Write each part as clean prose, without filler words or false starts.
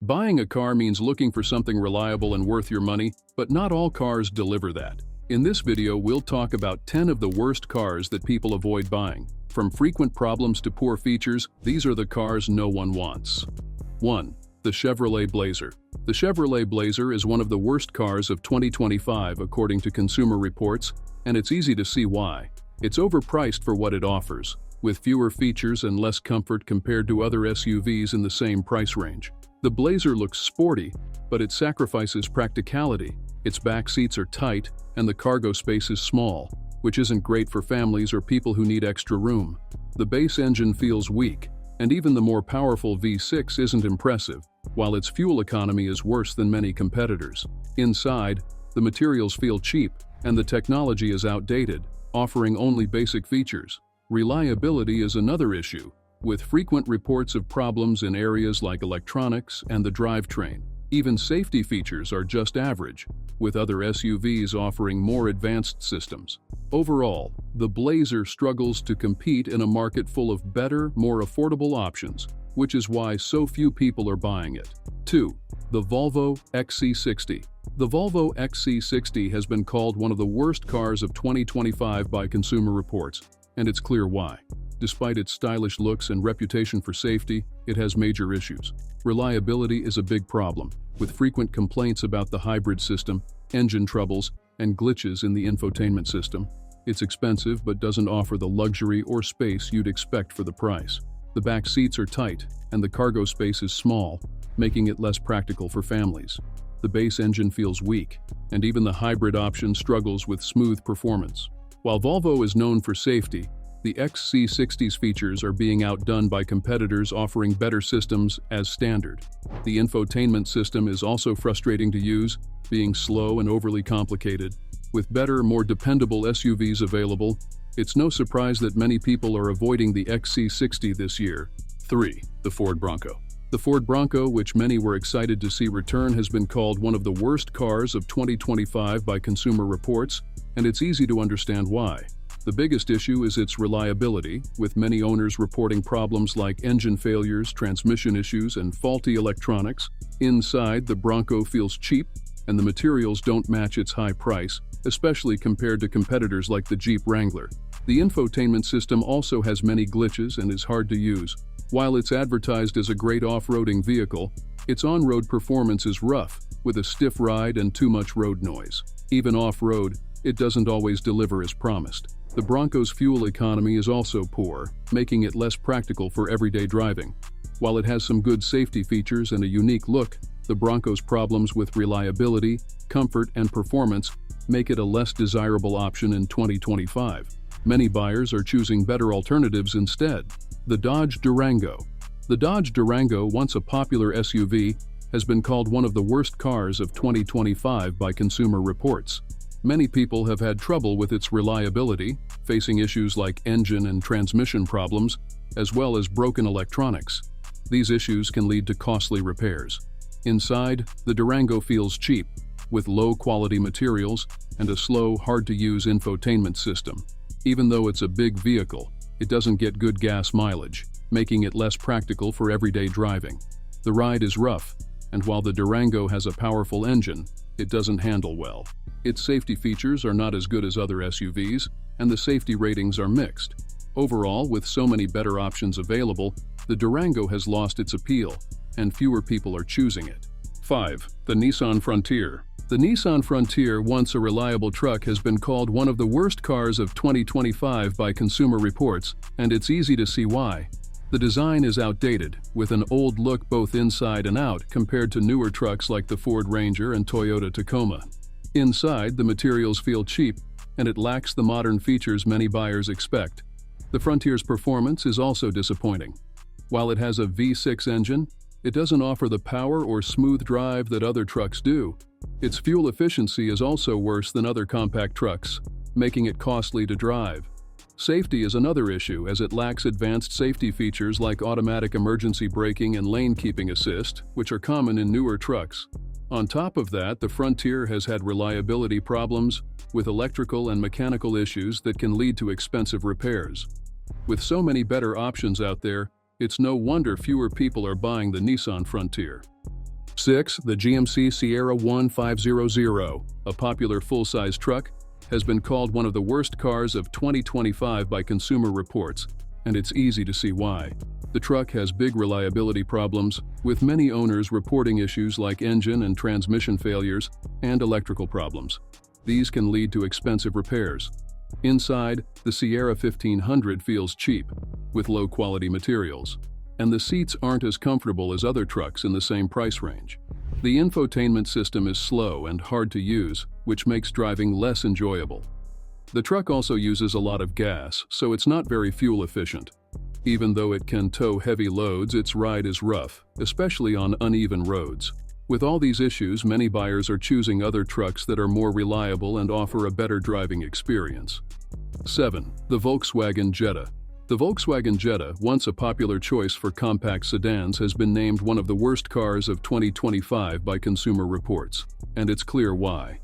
Buying a car means looking for something reliable and worth your money, but not all cars deliver that. In this video, we'll talk about 10 of the worst cars that people avoid buying. From frequent problems to poor features, these are the cars no one wants. 1. The Chevrolet Blazer. The Chevrolet Blazer is one of the worst cars of 2025 according to Consumer Reports, and it's easy to see why. It's overpriced for what it offers, with fewer features and less comfort compared to other SUVs in the same price range. The Blazer looks sporty, but it sacrifices practicality. Its back seats are tight, and the cargo space is small, which isn't great for families or people who need extra room. The base engine feels weak, and even the more powerful V6 isn't impressive, while its fuel economy is worse than many competitors. Inside, the materials feel cheap, and the technology is outdated, offering only basic features. Reliability is another issue, with frequent reports of problems in areas like electronics and the drivetrain. Even safety features are just average, with other SUVs offering more advanced systems. Overall, the Blazer struggles to compete in a market full of better, more affordable options, which is why so few people are buying it. 2. The Volvo XC60. The Volvo XC60 has been called one of the worst cars of 2025 by Consumer Reports, and it's clear why. Despite its stylish looks and reputation for safety, it has major issues. Reliability is a big problem, with frequent complaints about the hybrid system, engine troubles, and glitches in the infotainment system. It's expensive but doesn't offer the luxury or space you'd expect for the price. The back seats are tight, and the cargo space is small, making it less practical for families. The base engine feels weak, and even the hybrid option struggles with smooth performance. While Volvo is known for safety, the XC60's features are being outdone by competitors offering better systems as standard. The infotainment system is also frustrating to use, being slow and overly complicated. With better, more dependable SUVs available, it's no surprise that many people are avoiding the XC60 this year. 3. The Ford Bronco. The Ford Bronco, which many were excited to see return, has been called one of the worst cars of 2025 by Consumer Reports, and it's easy to understand why. The biggest issue is its reliability, with many owners reporting problems like engine failures, transmission issues, and faulty electronics. Inside, the Bronco feels cheap, and the materials don't match its high price, especially compared to competitors like the Jeep Wrangler. The infotainment system also has many glitches and is hard to use. While it's advertised as a great off-roading vehicle, its on-road performance is rough, with a stiff ride and too much road noise. Even off-road, it doesn't always deliver as promised. The Bronco's fuel economy is also poor, making it less practical for everyday driving. While it has some good safety features and a unique look, the Bronco's problems with reliability, comfort, and performance make it a less desirable option in 2025. Many buyers are choosing better alternatives instead. The Dodge Durango. The Dodge Durango, once a popular SUV, has been called one of the worst cars of 2025 by Consumer Reports. Many people have had trouble with its reliability, facing issues like engine and transmission problems, as well as broken electronics. These issues can lead to costly repairs. Inside, the Durango feels cheap, with low-quality materials and a slow, hard-to-use infotainment system. Even though it's a big vehicle, it doesn't get good gas mileage, making it less practical for everyday driving. The ride is rough, and while the Durango has a powerful engine, it doesn't handle well. Its safety features are not as good as other SUVs, and the safety ratings are mixed. Overall, with so many better options available, the Durango has lost its appeal, and fewer people are choosing it. 5. The Nissan Frontier. The Nissan Frontier, once a reliable truck, has been called one of the worst cars of 2025 by Consumer Reports, and it's easy to see why. The design is outdated, with an old look both inside and out compared to newer trucks like the Ford Ranger and Toyota Tacoma. Inside, the materials feel cheap, and it lacks the modern features many buyers expect. The Frontier's performance is also disappointing. While it has a V6 engine, it doesn't offer the power or smooth drive that other trucks do. Its fuel efficiency is also worse than other compact trucks, making it costly to drive. Safety is another issue, as it lacks advanced safety features like automatic emergency braking and lane keeping assist, which are common in newer trucks. On top of that, the Frontier has had reliability problems, with electrical and mechanical issues that can lead to expensive repairs. With so many better options out there, it's no wonder fewer people are buying the Nissan Frontier. 6. The GMC Sierra 1500, a popular full-size truck, has been called one of the worst cars of 2025 by Consumer Reports, and it's easy to see why. The truck has big reliability problems, with many owners reporting issues like engine and transmission failures and electrical problems. These can lead to expensive repairs. Inside, the Sierra 1500 feels cheap, with low-quality materials, and the seats aren't as comfortable as other trucks in the same price range. The infotainment system is slow and hard to use, which makes driving less enjoyable. The truck also uses a lot of gas, so it's not very fuel efficient. Even though it can tow heavy loads, its ride is rough, especially on uneven roads. With all these issues, many buyers are choosing other trucks that are more reliable and offer a better driving experience. 7. The Volkswagen Jetta. The Volkswagen Jetta, once a popular choice for compact sedans, has been named one of the worst cars of 2025 by Consumer Reports, and it's clear why.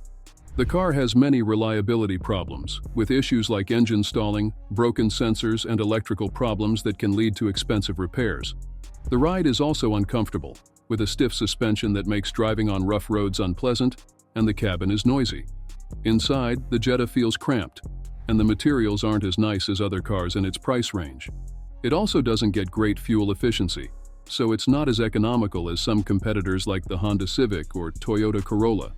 The car has many reliability problems, with issues like engine stalling, broken sensors, and electrical problems that can lead to expensive repairs. The ride is also uncomfortable, with a stiff suspension that makes driving on rough roads unpleasant, and the cabin is noisy. Inside, the Jetta feels cramped, and the materials aren't as nice as other cars in its price range. It also doesn't get great fuel efficiency, so it's not as economical as some competitors like the Honda Civic or Toyota Corolla.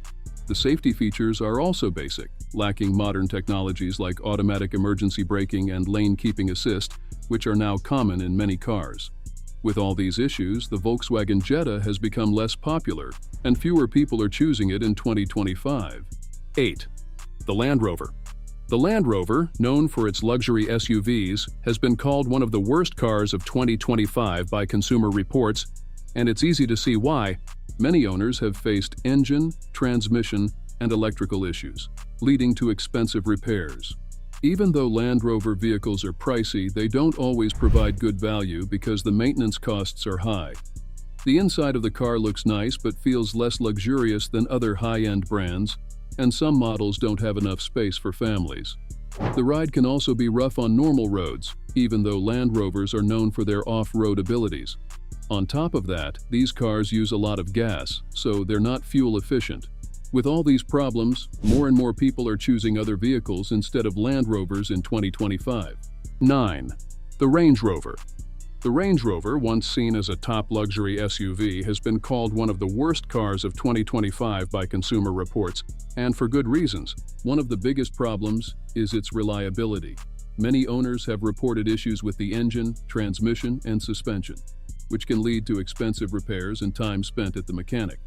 The safety features are also basic, lacking modern technologies like automatic emergency braking and lane keeping assist, which are now common in many cars. With all these issues, the Volkswagen Jetta has become less popular, and fewer people are choosing it in 2025. 8. The Land Rover. The Land Rover, known for its luxury SUVs, has been called one of the worst cars of 2025 by Consumer Reports, and it's easy to see why. Many owners have faced engine, transmission, and electrical issues, leading to expensive repairs. Even though Land Rover vehicles are pricey, they don't always provide good value because the maintenance costs are high. The inside of the car looks nice but feels less luxurious than other high-end brands, and some models don't have enough space for families. The ride can also be rough on normal roads, even though Land Rovers are known for their off-road abilities. On top of that, these cars use a lot of gas, so they're not fuel efficient. With all these problems, more and more people are choosing other vehicles instead of Land Rovers in 2025. 9. The Range Rover. The Range Rover, once seen as a top luxury SUV, has been called one of the worst cars of 2025 by Consumer Reports, and for good reasons. One of the biggest problems is its reliability. Many owners have reported issues with the engine, transmission, and suspension, which can lead to expensive repairs and time spent at the mechanic.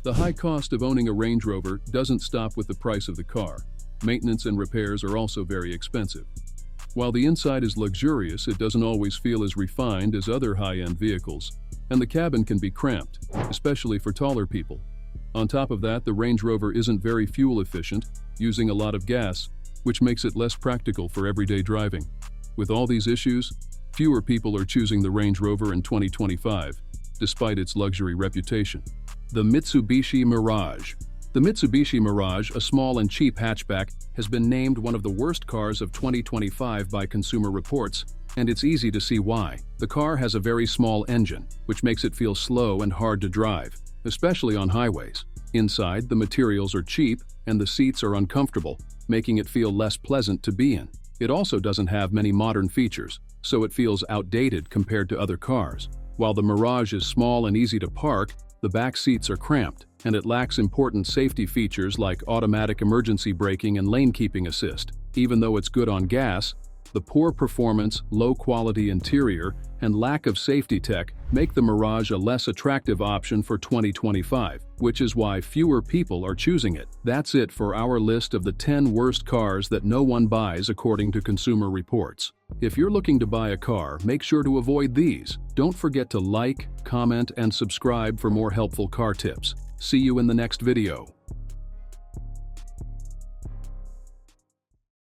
The high cost of owning a Range Rover doesn't stop with the price of the car. Maintenance and repairs are also very expensive. While the inside is luxurious, it doesn't always feel as refined as other high-end vehicles, and the cabin can be cramped, especially for taller people. On top of that, the Range Rover isn't very fuel efficient, using a lot of gas, which makes it less practical for everyday driving. With all these issues, fewer people are choosing the Range Rover in 2025, despite its luxury reputation. The Mitsubishi Mirage. The Mitsubishi Mirage, a small and cheap hatchback, has been named one of the worst cars of 2025 by Consumer Reports, and it's easy to see why. The car has a very small engine, which makes it feel slow and hard to drive, especially on highways. Inside, the materials are cheap, and the seats are uncomfortable, making it feel less pleasant to be in. It also doesn't have many modern features, so it feels outdated compared to other cars. While the Mirage is small and easy to park, the back seats are cramped, and it lacks important safety features like automatic emergency braking and lane keeping assist. Even though it's good on gas, the poor performance, low-quality interior, and lack of safety tech make the Mirage a less attractive option for 2025, which is why fewer people are choosing it. That's it for our list of the 10 worst cars that no one buys according to Consumer Reports. If you're looking to buy a car, make sure to avoid these. Don't forget to like, comment, and subscribe for more helpful car tips. See you in the next video.